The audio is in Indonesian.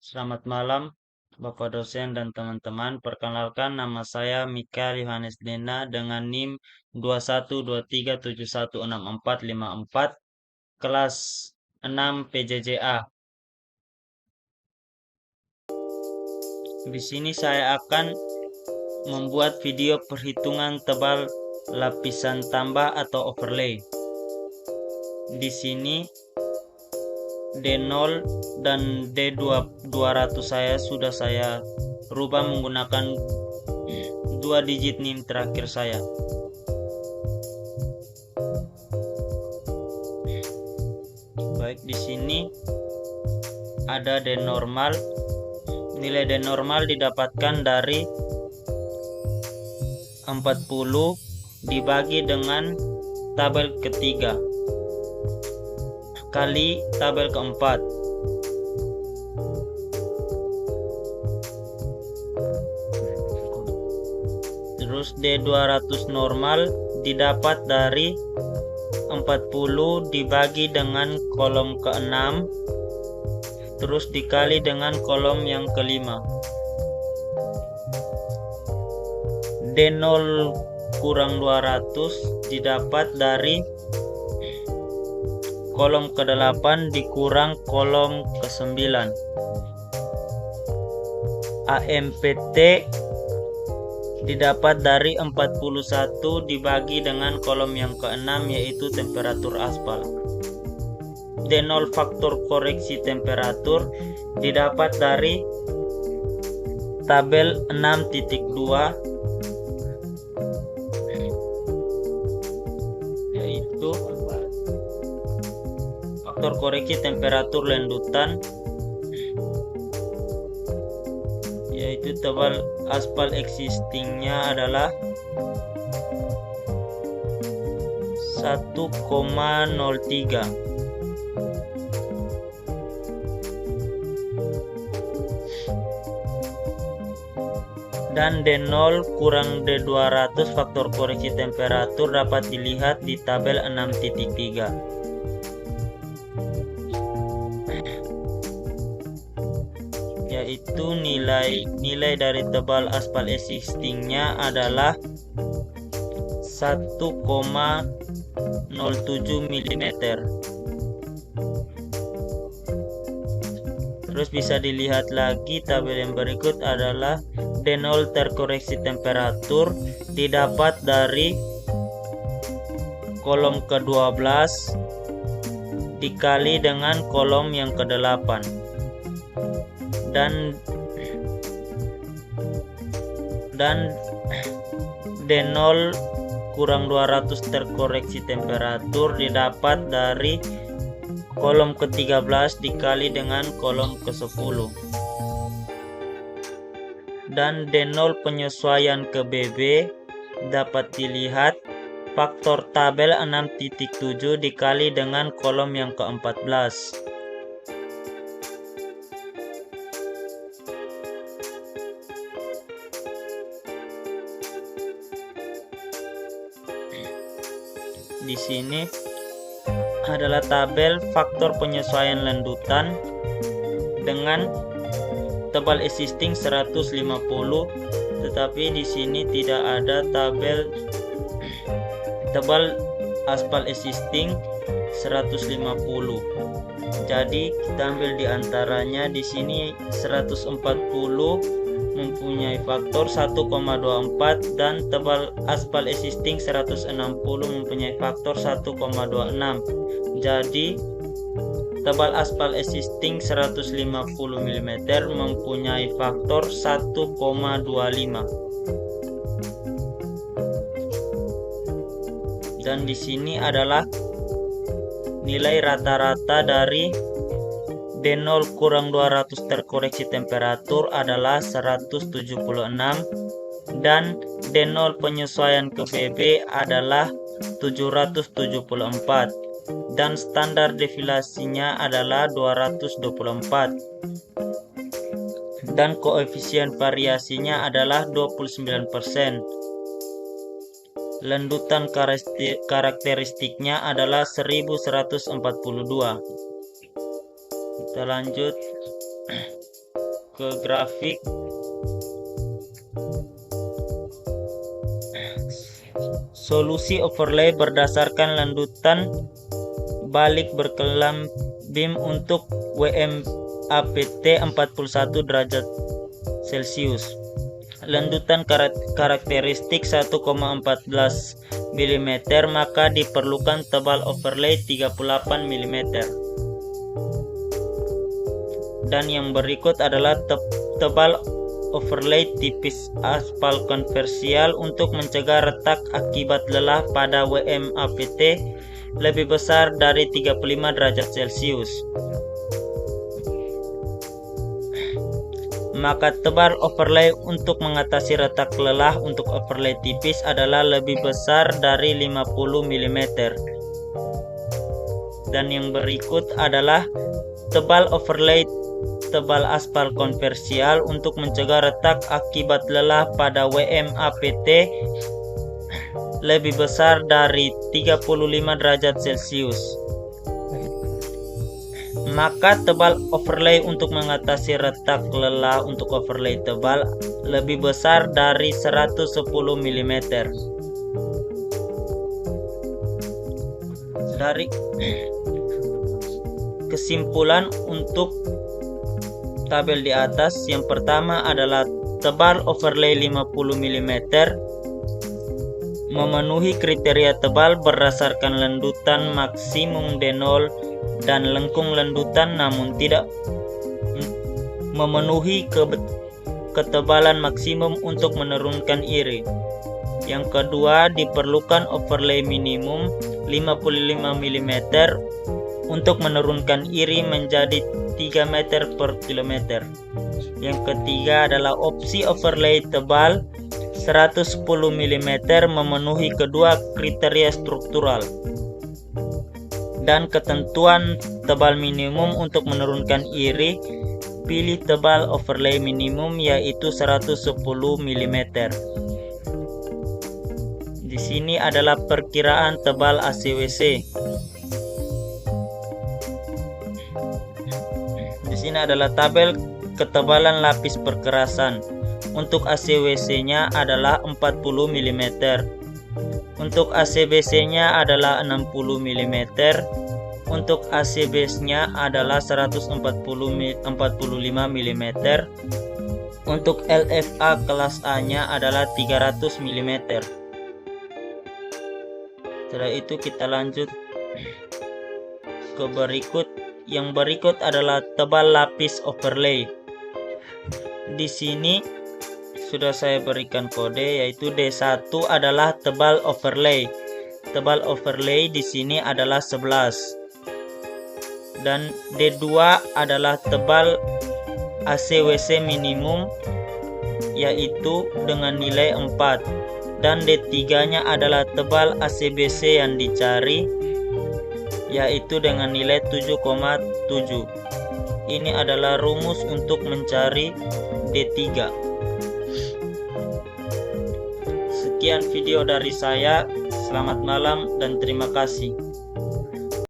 Selamat malam, Bapak dosen dan teman-teman. Perkenalkan, nama saya Mikael Yohanes Dena dengan NIM 2123716454, kelas 6 PJJA. Di sini saya akan membuat video perhitungan tebal lapisan tambah atau overlay. Di sini D0 dan D200 sudah saya rubah menggunakan 2 digit NIM terakhir saya. Baik, di sini ada D normal. Nilai D normal didapatkan dari 40 dibagi dengan tabel ketiga kali tabel keempat. Terus D200 normal didapat dari 40 dibagi dengan kolom ke-6 terus dikali dengan kolom yang kelima. D0 kurang 200 didapat dari kolom ke-8 dikurang kolom ke-9. AMPT didapat dari 41 dibagi dengan kolom yang ke-6 yaitu temperatur aspal. D0 faktor koreksi temperatur didapat dari tabel 6.2 yaitu faktor koreksi temperatur lanjutan yaitu tebal aspal existingnya adalah 1,03. Dan D0 kurang D200 faktor koreksi temperatur dapat dilihat di tabel 6.3. Yaitu nilai dari tebal aspal existingnya adalah 1,07 mm. Terus bisa dilihat lagi tabel yang berikut adalah D0 terkoreksi temperatur didapat dari kolom ke-12 dikali dengan kolom yang ke-8 dan D0 kurang 200 terkoreksi temperatur didapat dari kolom ke-13 dikali dengan kolom ke-10. Dan D0 penyesuaian ke BB dapat dilihat faktor tabel 6.7 dikali dengan kolom yang ke-14. Di sini adalah tabel faktor penyesuaian lanjutan dengan tebal existing 150, tetapi di sini tidak ada tabel tebal aspal existing 150. Jadi kita ambil di antaranya. Di sini 140 mempunyai faktor 1,24 dan tebal aspal existing 160 mempunyai faktor 1,26. Jadi tebal aspal existing 150 mm mempunyai faktor 1,25. Dan di sini adalah nilai rata-rata dari D0 kurang 200 terkoreksi temperatur adalah 176 dan D0 penyesuaian ke BB adalah 774 dan standar deviasinya adalah 224 dan koefisien variasinya adalah 29%. Lanjutan karakteristiknya adalah 1142. Kita lanjut. ke grafik. Solusi overlay berdasarkan landutan balik berkelam beam untuk WMAPT 41 derajat Celcius. Landutan karakteristik 1,14 mm, maka diperlukan tebal overlay 38 mm. Dan yang berikut adalah tebal overlay tipis aspal konversial untuk mencegah retak akibat lelah pada WMAPT lebih besar dari 35 derajat Celcius. Maka tebal overlay untuk mengatasi retak lelah untuk overlay tipis adalah lebih besar dari 50 mm. Dan yang berikut adalah tebal overlay tebal aspal konversial untuk mencegah retak akibat lelah pada WMAPT lebih besar dari 35 derajat Celcius. Maka tebal overlay untuk mengatasi retak lelah untuk overlay tebal lebih besar dari 110 mm. Dari kesimpulan untuk tabel di atas, yang pertama adalah tebal overlay 50 mm memenuhi kriteria tebal berdasarkan landutan maksimum D0 dan lengkung landutan, namun tidak memenuhi ketebalan maksimum untuk menurunkan iri. Yang kedua, diperlukan overlay minimum 55 mm untuk menurunkan iri menjadi 3 meter per kilometer. Yang ketiga adalah opsi overlay tebal 110 mm memenuhi kedua kriteria struktural. Dan ketentuan tebal minimum untuk menurunkan iri, pilih tebal overlay minimum yaitu 110 mm. Di sini adalah perkiraan tebal ACWC. Di sini adalah tabel ketebalan lapis perkerasan. Untuk ACWC-nya adalah 40 mm. Untuk ACBC-nya adalah 60 mm. Untuk ACBase-nya adalah 145 mm. Untuk LFA kelas A-nya adalah 300 mm. Setelah itu kita lanjut ke berikut. Yang berikut adalah tebal lapis overlay. Di sini sudah saya berikan kode, yaitu D1 adalah tebal overlay. Tebal overlay di sini adalah 11. Dan D2 adalah tebal ACWC minimum, yaitu dengan nilai 4. Dan D3-nya adalah tebal ACBC yang dicari, yaitu dengan nilai 7,7. Ini adalah rumus untuk mencari D3. Sekian video dari saya. Selamat malam dan terima kasih.